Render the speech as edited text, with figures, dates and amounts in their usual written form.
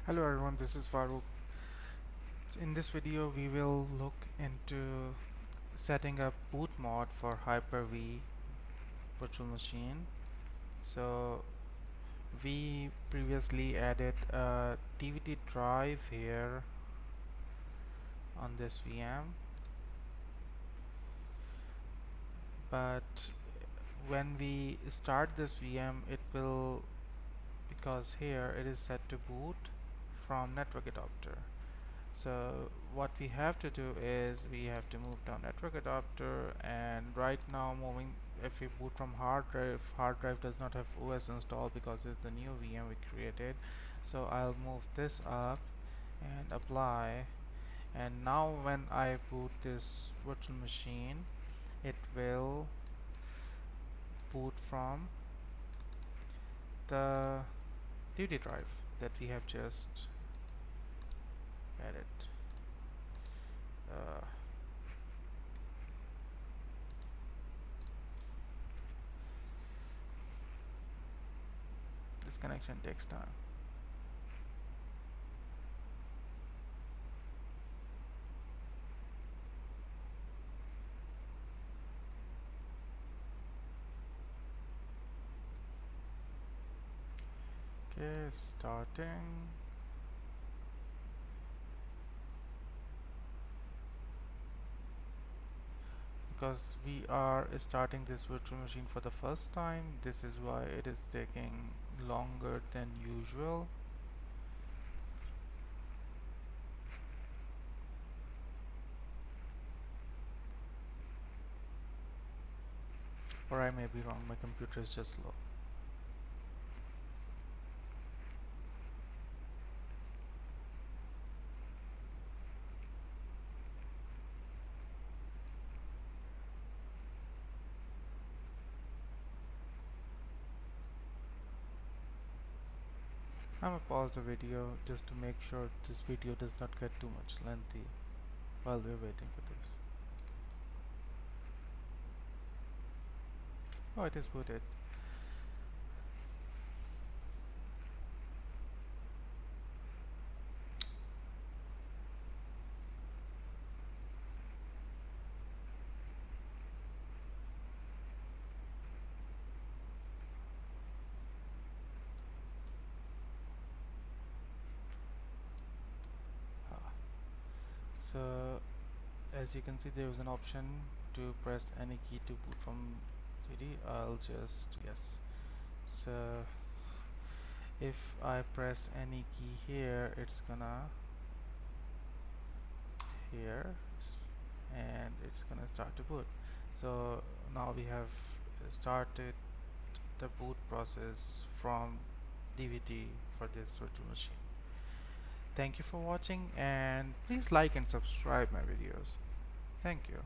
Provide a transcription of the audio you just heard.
Hello everyone, this is Farooq. In this video we will look into setting up boot mod for Hyper-V virtual machine. So we previously added a DVD drive here on this VM, but when we start this VM it will, because here it is set to boot from network adapter. So what we have to do is we have to move down network adapter, and right now moving, if we boot from hard drive does not have OS installed because it's the new VM we created. So I'll move this up and apply, and now when I boot this virtual machine it will boot from the DVD drive that we have just added. Uh, this connection takes time. Okay, starting. Because we are starting this virtual machine for the first time, this is why it is taking longer than usual. Or I may be wrong, my computer is just slow. I'm gonna pause the video just to make sure this video does not get too much lengthy while we're waiting for this. Oh, it is booted. Ah. So as you can see, there is an option to press any key to boot from 3D. I'll just, yes. So if I press any key here, it's gonna here and it's gonna start to boot. So now we have started the boot process from DVD for this virtual machine. Thank you for watching, and please like and subscribe my videos. Thank you.